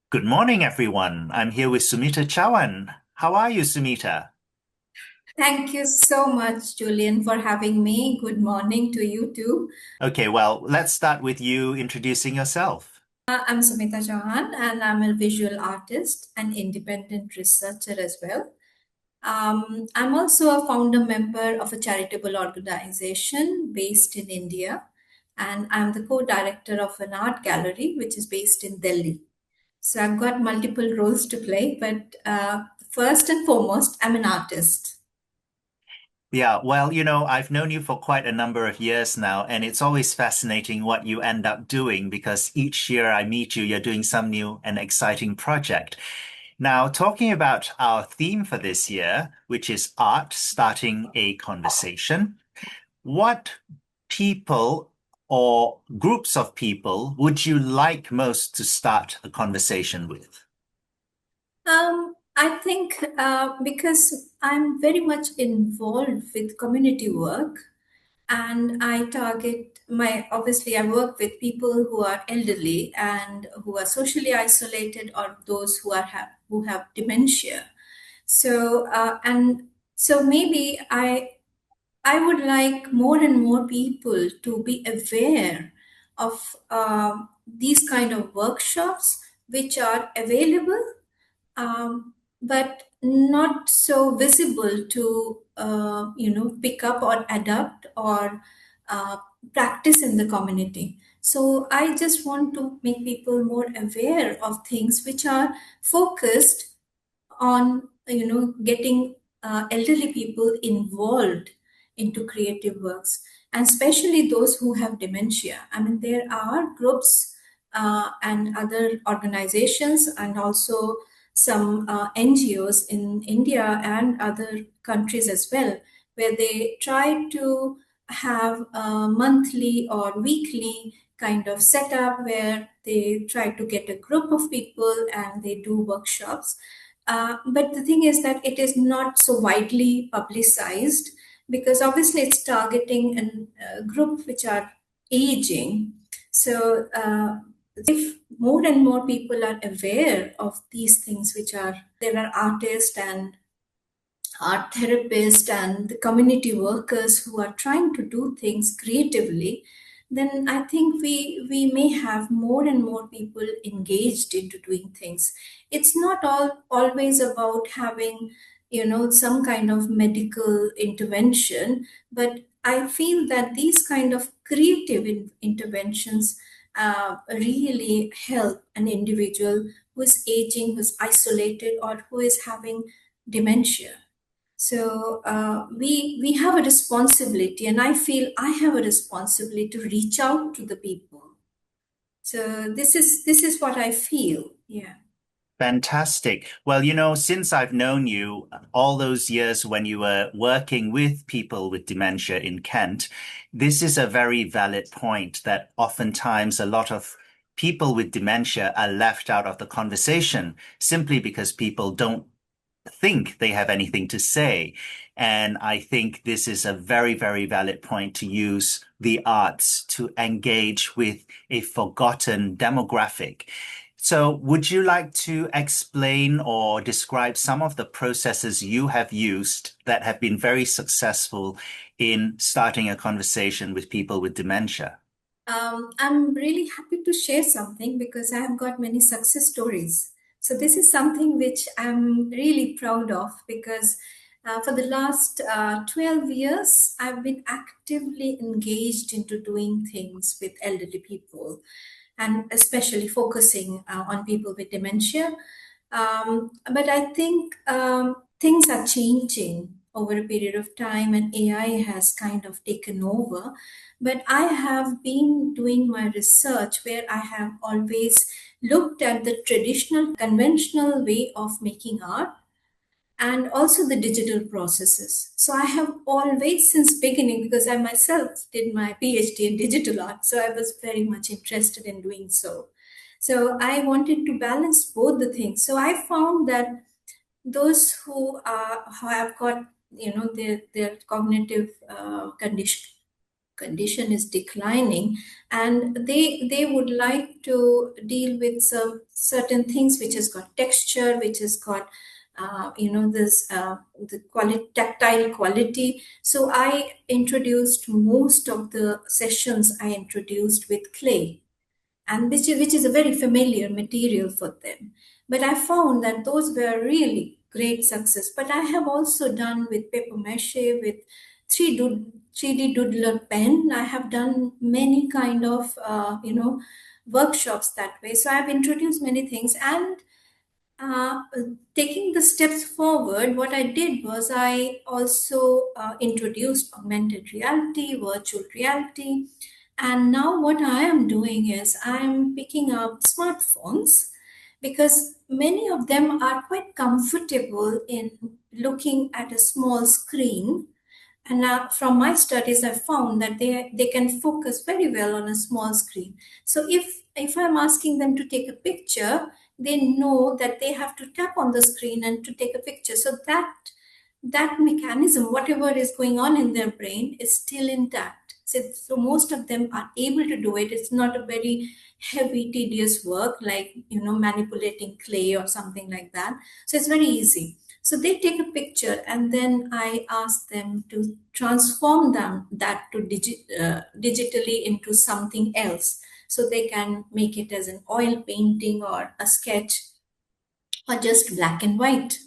Good morning, everyone. I'm here with Sumita Chauhan. How are you, Sumita? Thank you so much, Julian, for having me. Good morning to you too. Okay, well, let's start with you introducing yourself. I'm Sumita Chauhan, and I'm a visual artist and independent researcher as well. I'm also a founder member of a charitable organization based in India, and I'm the co director of an art gallery which is based in Delhi. So I've got multiple roles to play, but first and foremost, I'm an artist. Yeah, well, I've known you for quite a number of years now, and it's always fascinating what you end up doing because each year I meet you, you're doing some new and exciting project. Now, talking about our theme for this year, which is art, starting a conversation. What people or groups of people would you like most to start a conversation with? I think because I'm very much involved with community work, and I target obviously, I work with people who are elderly and who are socially isolated, or those who have dementia. So maybe I would like more and more people to be aware of these kind of workshops which are available, but not so visible to pick up or adapt or uh, practice in the community. So I just want to make people more aware of things which are focused on getting elderly people involved into creative works, and especially those who have dementia. I mean, there are groups and other organizations, and also some NGOs in India and other countries as well, where they try to have a monthly or weekly kind of setup where they try to get a group of people and they do workshops. But the thing is that it is not so widely publicized, because obviously it's targeting a group which are aging. So if more and more people are aware of these things, which are there are artists and art therapists and the community workers who are trying to do things creatively, then I think we may have more and more people engaged into doing things. It's not always about having some kind of medical intervention, but I feel that these kind of creative interventions really help an individual who is aging, who's isolated, or who is having dementia. So we have a responsibility, and I feel I have a responsibility to reach out to the people. So this is what I feel. Yeah. Fantastic. Well, since I've known you all those years when you were working with people with dementia in Kent, this is a very valid point that oftentimes a lot of people with dementia are left out of the conversation simply because people don't think they have anything to say. And I think this is a very, very valid point to use the arts to engage with a forgotten demographic. So, would you like to explain or describe some of the processes you have used that have been very successful in starting a conversation with people with dementia? I'm really happy to share something because I have got many success stories. So this is something which I'm really proud of, because for the last 12 years, I've been actively engaged into doing things with elderly people, and especially focusing on people with dementia. But I think things are changing over a period of time, and AI has kind of taken over. But I have been doing my research where I have always looked at the traditional, conventional way of making art, and also the digital processes. So I have always, since beginning, because I myself did my PhD in digital art, so I was very much interested in doing so. So I wanted to balance both the things. So I found that those who have got their cognitive condition, condition is declining, and they would like to deal with some certain things which has got texture, which has got this the quality, tactile quality. So I introduced most of the sessions, I introduced with clay, and which is a very familiar material for them. But I found that those were really great success. But I have also done with paper mache, with 3D doodler pen. I have done many kind of workshops that way. So I've introduced many things, and uh, taking the steps forward, what I did was I also introduced augmented reality, virtual reality, and now what I am doing is I'm picking up smartphones because many of them are quite comfortable in looking at a small screen. And from my studies, I found that they can focus very well on a small screen. So if I'm asking them to take a picture, they know that they have to tap on the screen and to take a picture. So that mechanism, whatever is going on in their brain, is still intact. So most of them are able to do it. It's not a very heavy, tedious work like manipulating clay or something like that. So it's very easy. So they take a picture, and then I ask them to transform that to digitally into something else. So they can make it as an oil painting or a sketch or just black and white.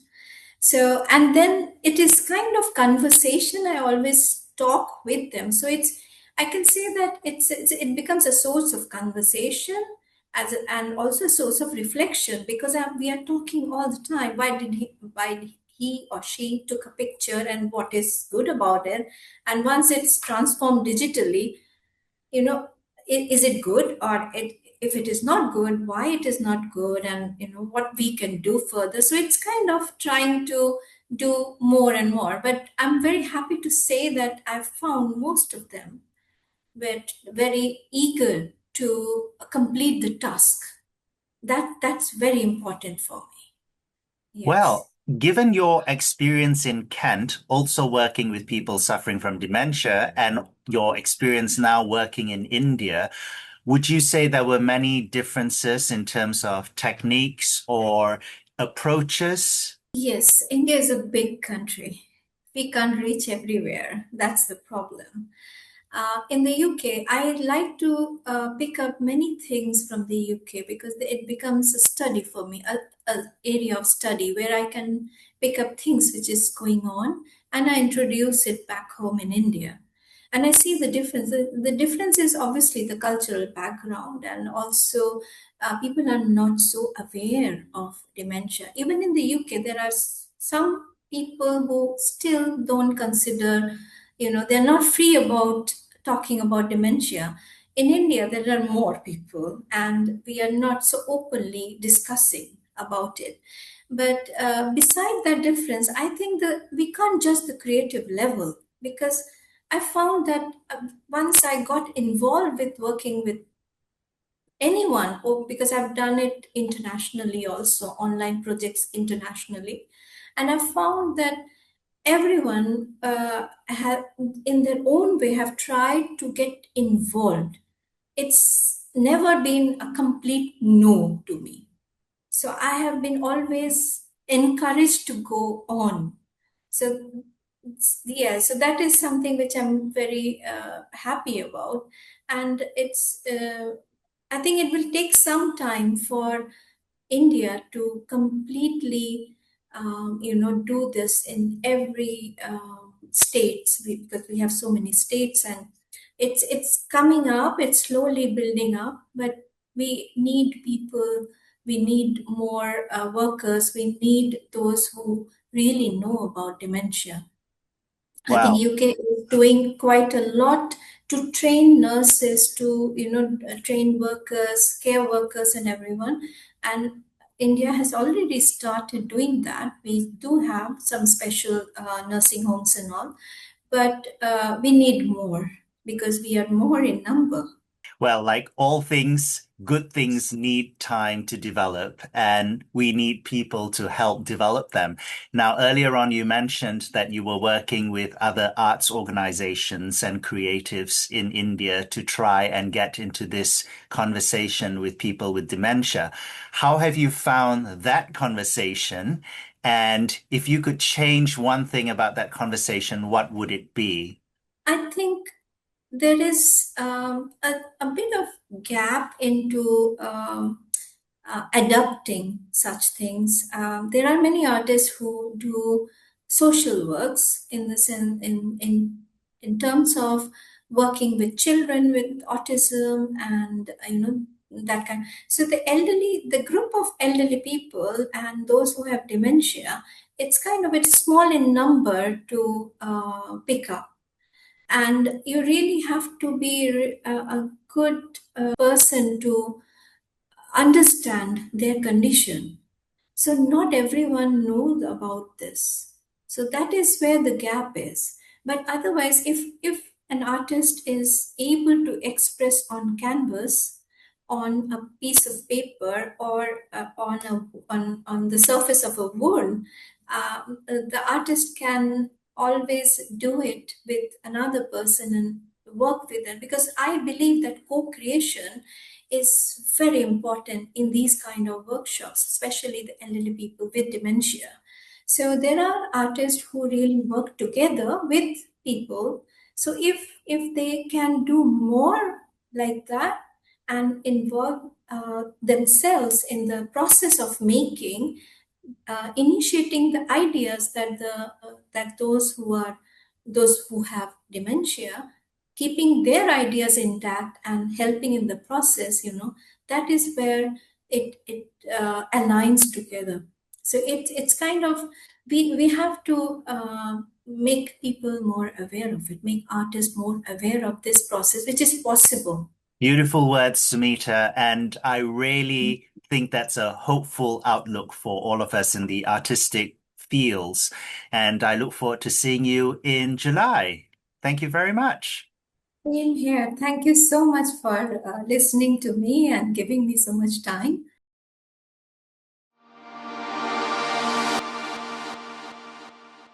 So, and then it is kind of conversation. I always talk with them. So I can say that it becomes a source of conversation and also a source of reflection because we are talking all the time. Why he or she took a picture and what is good about it. And once it's transformed digitally, you know is it good, or if it is not good, why it is not good, and what we can do further. So it's kind of trying to do more and more, but I'm very happy to say that I've found most of them were very eager to complete the task. That's very important for me. Yes. Well, given your experience in Kent, also working with people suffering from dementia, and your experience now working in India, would you say there were many differences in terms of techniques or approaches? Yes, India is a big country. We can't reach everywhere. That's the problem. In the UK, I like to pick up many things from the UK because it becomes a study for me, a area of study where I can pick up things which is going on, and I introduce it back home in India. And I see the difference. The difference is obviously the cultural background, and also people are not so aware of dementia. Even in the UK, there are some people who still don't consider, they're not free about talking about dementia. In India, there are more people, and we are not so openly discussing about it. But beside that difference, I think that we can't just the creative level, because I found that once I got involved with working with anyone, or because I've done it internationally also, online projects internationally, and I found that everyone have, in their own way, have tried to get involved. It's never been a complete no to me. So I have been always encouraged to go on. So yeah, so that is something which I'm very happy about, and I think it will take some time for India to completely, do this in every states, because we have so many states, and it's coming up. It's slowly building up, but we need people. We need more workers. We need those who really know about dementia. I think Well, UK is doing quite a lot to train nurses, to train workers, care workers, and everyone. And India has already started doing that. We do have some special nursing homes and all, but we need more because we are more in number. well, like all things, good things need time to develop, and we need people to help develop them. Now, earlier on, you mentioned that you were working with other arts organizations and creatives in India to try and get into this conversation with people with dementia. How have you found that conversation? And if you could change one thing about that conversation, what would it be? I think there is a bit of gap into adapting such things. There are many artists who do social works in the sense in terms of working with children with autism and that kind. So the elderly, the group of elderly people and those who have dementia, it's kind of it's small in number to pick up, and you really have to be a good person to understand their condition. So not everyone knows about this. So that is where the gap is. But otherwise, if an artist is able to express on canvas, on a piece of paper, or on the surface of a wound, the artist can always do it with another person and work with them, because I believe that co-creation is very important in these kind of workshops, especially the elderly people with dementia. So there are artists who really work together with people. So if they can do more like that and involve themselves in the process of making, initiating the ideas that those who have dementia, keeping their ideas intact and helping in the process, that is where it aligns together. So it's kind of, we have to make people more aware of it, make artists more aware of this process, which is possible. Beautiful words, Sumita. And I really think that's a hopeful outlook for all of us in the artistic fields. And I look forward to seeing you in July. Thank you very much. Same here. Thank you so much for listening to me and giving me so much time.